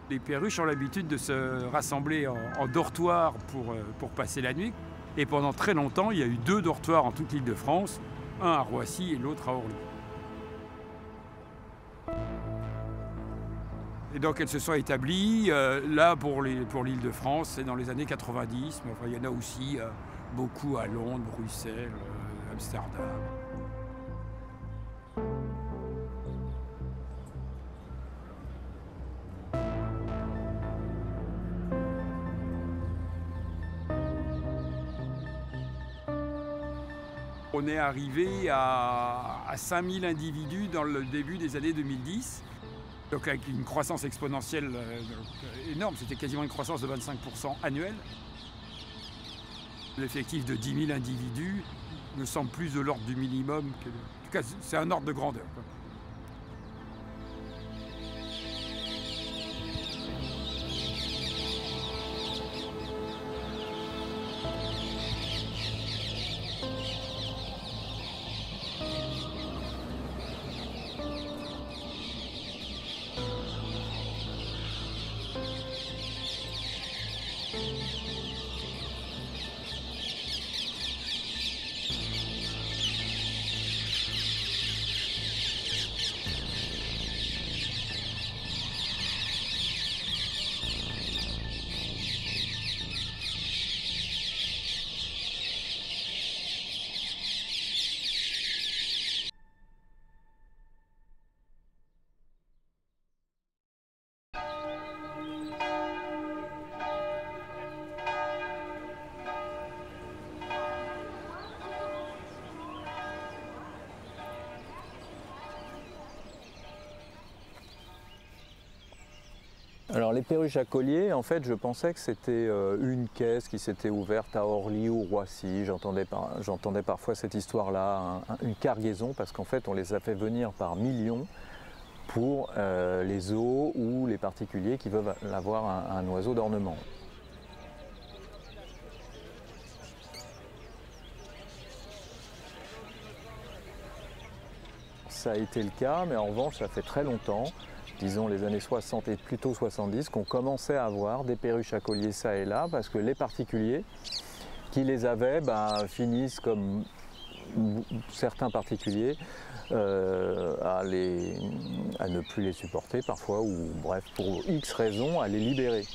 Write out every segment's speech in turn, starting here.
Les perruches ont l'habitude de se rassembler en dortoir pour passer la nuit. Et pendant très longtemps, il y a eu 2 dortoirs en toute l'Île-de-France, un à Roissy et l'autre à Orly. Et donc elles se sont établies là pour l'Île-de-France, c'est dans les années 90, mais enfin, il y en a aussi beaucoup à Londres, Bruxelles, Amsterdam. On est arrivé à 5000 individus dans le début des années 2010. Donc avec une croissance exponentielle énorme, c'était quasiment une croissance de 25% annuelle. L'effectif de 10 000 individus me semble plus de l'ordre du minimum. En tout cas, c'est un ordre de grandeur, quoi. Alors les perruches à collier, en fait, je pensais que c'était une caisse qui s'était ouverte à Orly ou Roissy. J'entendais parfois cette histoire-là, une cargaison, parce qu'en fait, on les a fait venir par millions pour les zoos ou les particuliers qui veulent avoir un oiseau d'ornement. Ça a été le cas, mais en revanche, ça fait très longtemps, disons les années 60 et plutôt 70, qu'on commençait à avoir des perruches à collier ça et là, parce que les particuliers qui les avaient finissent comme certains particuliers à ne plus les supporter parfois, ou bref, pour X raisons, à les libérer.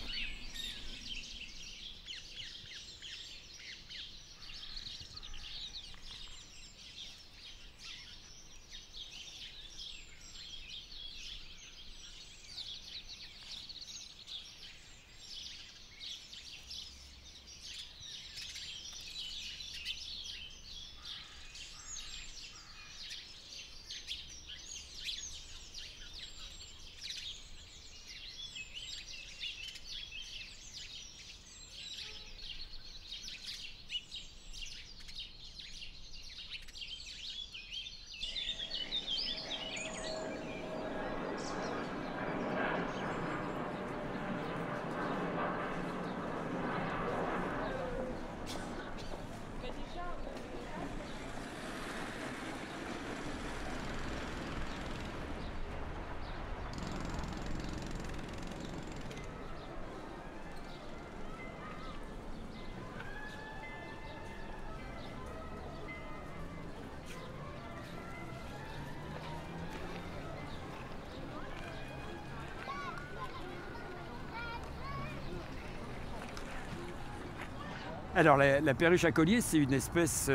Alors la perruche à collier, c'est une espèce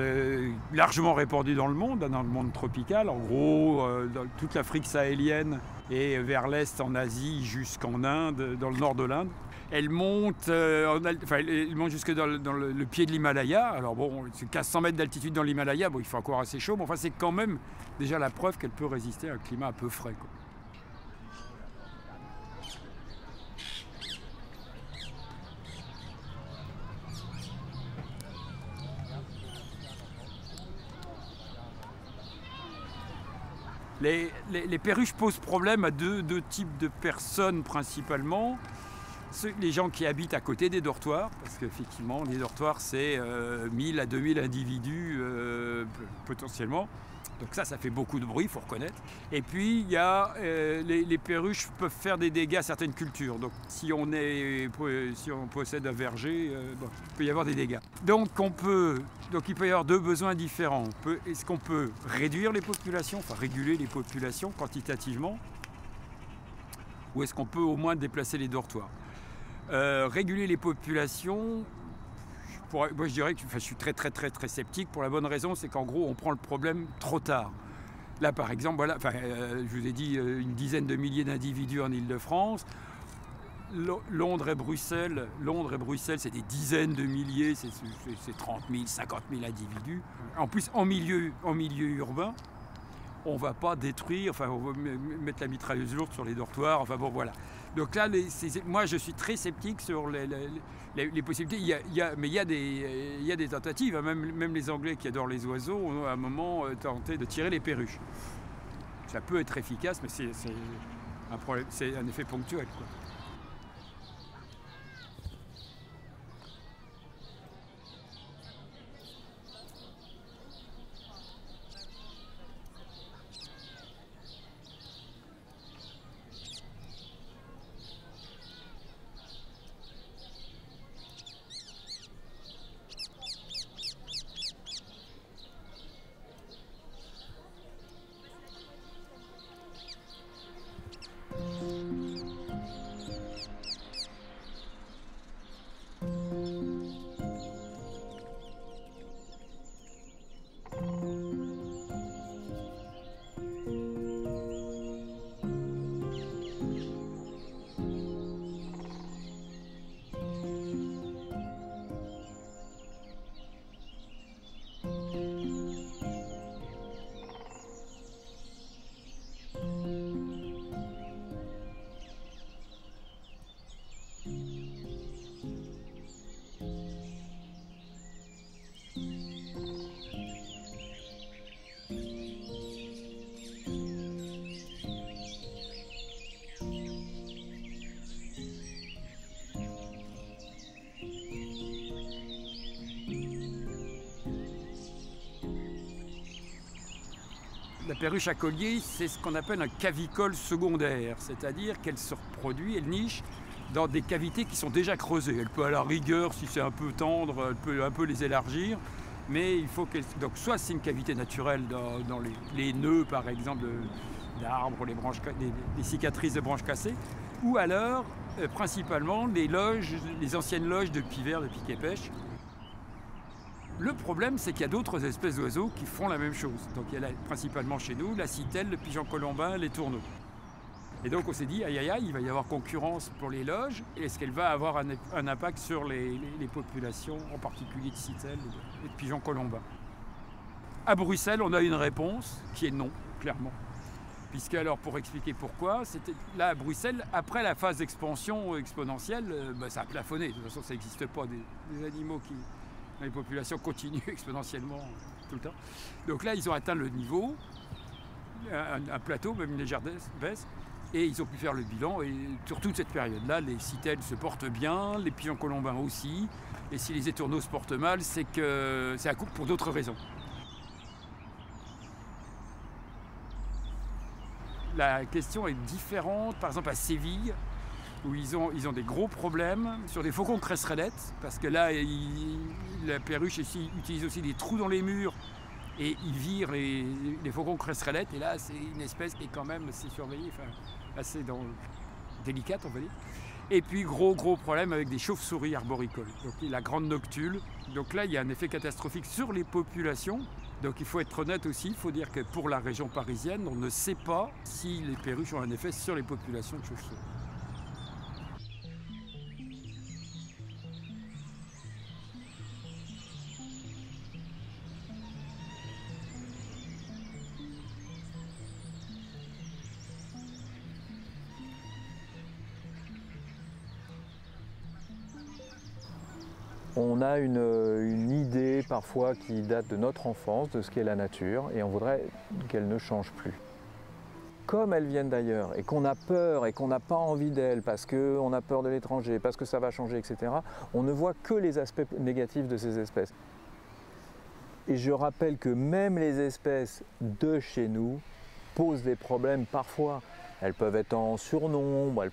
largement répandue dans le monde tropical, en gros dans toute l'Afrique sahélienne et vers l'est en Asie jusqu'en Inde, dans le nord de l'Inde. Elle monte, elle monte jusque dans le pied de l'Himalaya. Alors bon, c'est 1500 mètres d'altitude dans l'Himalaya, bon, il fait encore assez chaud, mais enfin c'est quand même déjà la preuve qu'elle peut résister à un climat un peu frais, quoi. Les perruches posent problème à deux types de personnes principalement. Les gens qui habitent à côté des dortoirs, parce qu'effectivement les dortoirs c'est 1000 à 2000 individus potentiellement. Donc ça fait beaucoup de bruit, il faut reconnaître. Et puis, il y a, les perruches peuvent faire des dégâts à certaines cultures. Donc si on possède un verger, il peut y avoir des dégâts. Donc il peut y avoir deux besoins différents. Est-ce qu'on peut réduire les populations, enfin réguler les populations quantitativement, ou est-ce qu'on peut au moins déplacer les dortoirs? Réguler les populations, moi je dirais que je suis très sceptique pour la bonne raison, c'est qu'en gros on prend le problème trop tard. Là par exemple, voilà, je vous ai dit une dizaine de milliers d'individus en Île-de-France. Londres et Bruxelles, c'est des dizaines de milliers, c'est 30 000, 50 000 individus. En plus, en milieu urbain, on ne va pas détruire, on va mettre la mitrailleuse lourde sur les dortoirs, voilà. Donc là, moi je suis très sceptique sur les possibilités. Mais il y a des tentatives, hein. Même les Anglais qui adorent les oiseaux ont à un moment tenté de tirer les perruches. Ça peut être efficace, mais c'est un effet ponctuel, quoi. La perruche à collier, c'est ce qu'on appelle un cavicole secondaire, c'est-à-dire qu'elle se reproduit, elle niche dans des cavités qui sont déjà creusées. Elle peut à la rigueur, si c'est un peu tendre, elle peut un peu les élargir, mais il faut qu'elle... Donc soit c'est une cavité naturelle dans les nœuds, par exemple, d'arbres, les cicatrices de branches cassées, ou alors, principalement, les anciennes loges de pivers, de piquet-pêche. Le problème, c'est qu'il y a d'autres espèces d'oiseaux qui font la même chose. Donc il y a principalement chez nous la citelle, le pigeon colombin, les tourneaux. Et donc on s'est dit, aïe aïe aïe, il va y avoir concurrence pour les loges. Est-ce qu'elle va avoir un impact sur les populations, en particulier de citelles et de pigeons colombins? À Bruxelles, on a une réponse qui est non, clairement. Puisque alors, pour expliquer pourquoi, c'était là à Bruxelles, après la phase d'expansion exponentielle, ça a plafonné. De toute façon, ça n'existe pas des animaux qui... Les populations continuent exponentiellement tout le temps. Donc là, ils ont atteint le niveau, un plateau, même une légère baisse, et ils ont pu faire le bilan. Et sur toute cette période-là, les citelles se portent bien, les pigeons colombins aussi. Et si les étourneaux se portent mal, c'est que c'est pour d'autres raisons. La question est différente, par exemple à Séville, où ils ont des gros problèmes sur des faucons cresserellettes, parce que là, la perruche utilise aussi des trous dans les murs et ils virent les faucons cresserellettes. Et là, c'est une espèce qui est quand même assez surveillée, assez délicate, on va dire. Et puis, gros problème avec des chauves-souris arboricoles. Donc, la grande noctule. Donc là, il y a un effet catastrophique sur les populations. Donc il faut être honnête aussi, il faut dire que pour la région parisienne, on ne sait pas si les perruches ont un effet sur les populations de chauves-souris. On a une idée parfois qui date de notre enfance, de ce qu'est la nature, et on voudrait qu'elle ne change plus. Comme elles viennent d'ailleurs, et qu'on a peur, et qu'on n'a pas envie d'elles, parce qu'on a peur de l'étranger, parce que ça va changer, etc., on ne voit que les aspects négatifs de ces espèces. Et je rappelle que même les espèces de chez nous posent des problèmes parfois. Elles peuvent être en surnombre, elles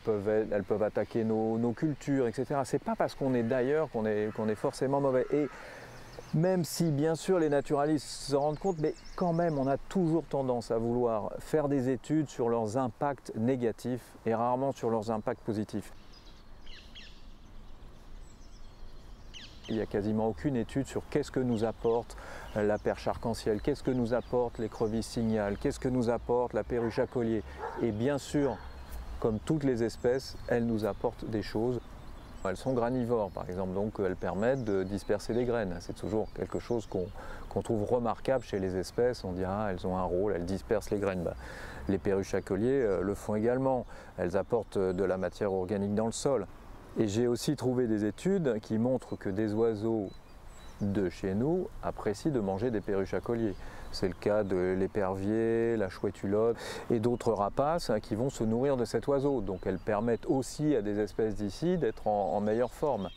peuvent attaquer nos cultures, etc. Ce n'est pas parce qu'on est d'ailleurs qu'on est forcément mauvais. Et même si bien sûr les naturalistes se rendent compte, mais quand même on a toujours tendance à vouloir faire des études sur leurs impacts négatifs et rarement sur leurs impacts positifs. Il n'y a quasiment aucune étude sur qu'est-ce que nous apporte la perche arc-en-ciel, qu'est-ce que nous apporte l'écrevisse signale, qu'est-ce que nous apporte la perruche à collier. Et bien sûr, comme toutes les espèces, elles nous apportent des choses. Elles sont granivores par exemple, donc elles permettent de disperser des graines. C'est toujours quelque chose qu'on trouve remarquable chez les espèces. On dit ah, elles ont un rôle, elles dispersent les graines. Les perruches à collier le font également. Elles apportent de la matière organique dans le sol. Et j'ai aussi trouvé des études qui montrent que des oiseaux de chez nous apprécient de manger des perruches à collier. C'est le cas de l'épervier, la chouette-hulotte et d'autres rapaces qui vont se nourrir de cet oiseau. Donc elles permettent aussi à des espèces d'ici d'être en meilleure forme.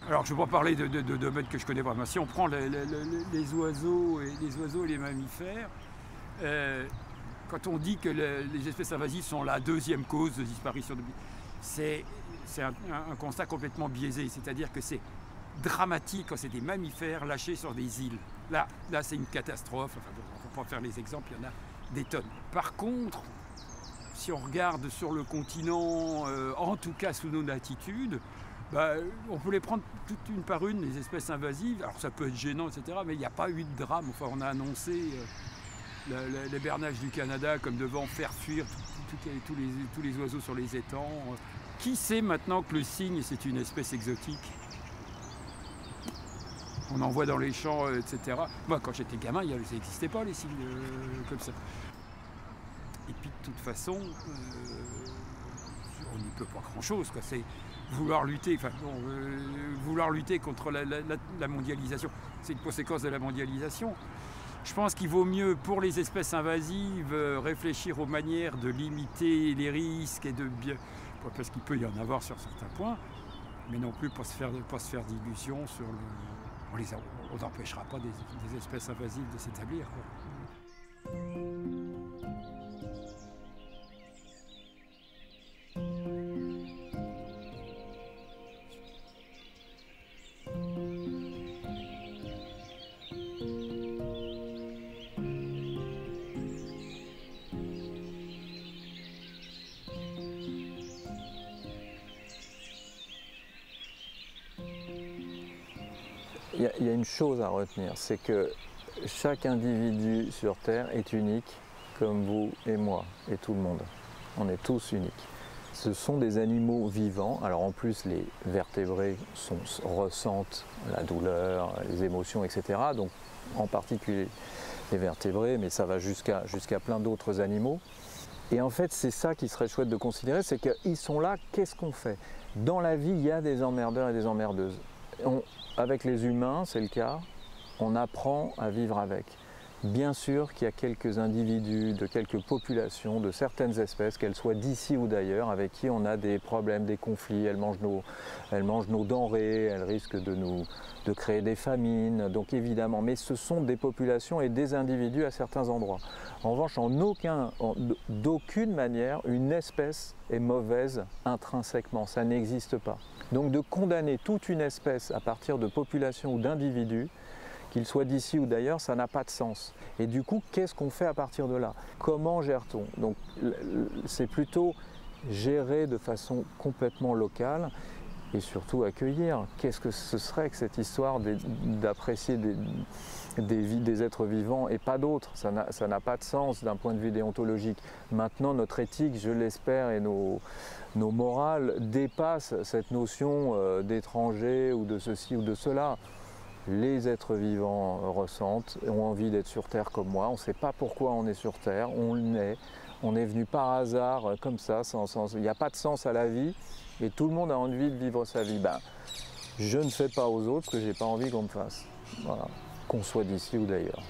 Alors je ne vais pas parler de domaines que je connais vraiment. Si on prend les oiseaux et les mammifères, quand on dit que les espèces invasives sont la deuxième cause de disparition, c'est un constat complètement biaisé. C'est-à-dire que c'est dramatique quand c'est des mammifères lâchés sur des îles. Là c'est une catastrophe. Enfin, on peut pas faire les exemples, il y en a des tonnes. Par contre, si on regarde sur le continent, en tout cas sous nos latitudes, on peut les prendre toute une par une, les espèces invasives. Alors ça peut être gênant, etc., mais il n'y a pas eu de drame. Enfin, on a annoncé l'hibernage du Canada comme devant faire fuir tous les oiseaux sur les étangs. Qui sait maintenant que le cygne, c'est une espèce exotique? On en voit dans les champs, etc. Moi, quand j'étais gamin, ça n'existait pas, les cygnes comme ça. Et puis, de toute façon, on n'y peut pas grand-chose, quoi. C'est vouloir lutter contre la mondialisation. C'est une conséquence de la mondialisation. Je pense qu'il vaut mieux, pour les espèces invasives, réfléchir aux manières de limiter les risques et parce qu'il peut y en avoir sur certains points, mais non plus pas se faire d'illusions sur on n'empêchera pas des espèces invasives de s'établir, quoi. Il y a une chose à retenir, c'est que chaque individu sur Terre est unique, comme vous et moi et tout le monde. On est tous uniques. Ce sont des animaux vivants. Alors en plus, les vertébrés ressentent la douleur, les émotions, etc. Donc en particulier les vertébrés, mais ça va jusqu'à plein d'autres animaux. Et en fait, c'est ça qui serait chouette de considérer, c'est qu'ils sont là, qu'est-ce qu'on fait? Dans la vie, il y a des emmerdeurs et des emmerdeuses. Avec les humains, c'est le cas, on apprend à vivre avec. Bien sûr qu'il y a quelques individus, de quelques populations, de certaines espèces, qu'elles soient d'ici ou d'ailleurs, avec qui on a des problèmes, des conflits, elles mangent nos denrées, elles risquent de créer des famines, donc évidemment, mais ce sont des populations et des individus à certains endroits. En revanche, d'aucune manière, une espèce est mauvaise intrinsèquement, ça n'existe pas. Donc de condamner toute une espèce à partir de populations ou d'individus Qu'il soit d'ici ou d'ailleurs, ça n'a pas de sens. Et du coup, qu'est-ce qu'on fait à partir de là? Comment gère-t-on? Donc c'est plutôt gérer de façon complètement locale et surtout accueillir. Qu'est-ce que ce serait que cette histoire d'apprécier des êtres vivants et pas d'autres? Ça n'a pas de sens d'un point de vue déontologique. Maintenant, notre éthique, je l'espère, et nos morales dépassent cette notion d'étranger ou de ceci ou de cela. Les êtres vivants ressentent, ont envie d'être sur Terre comme moi. On ne sait pas pourquoi on est sur Terre, on l'est. On est venu par hasard, comme ça, il n'y a pas de sens à la vie. Et tout le monde a envie de vivre sa vie. Ben, je ne fais pas aux autres ce que je n'ai pas envie qu'on me fasse. Voilà. Qu'on soit d'ici ou d'ailleurs.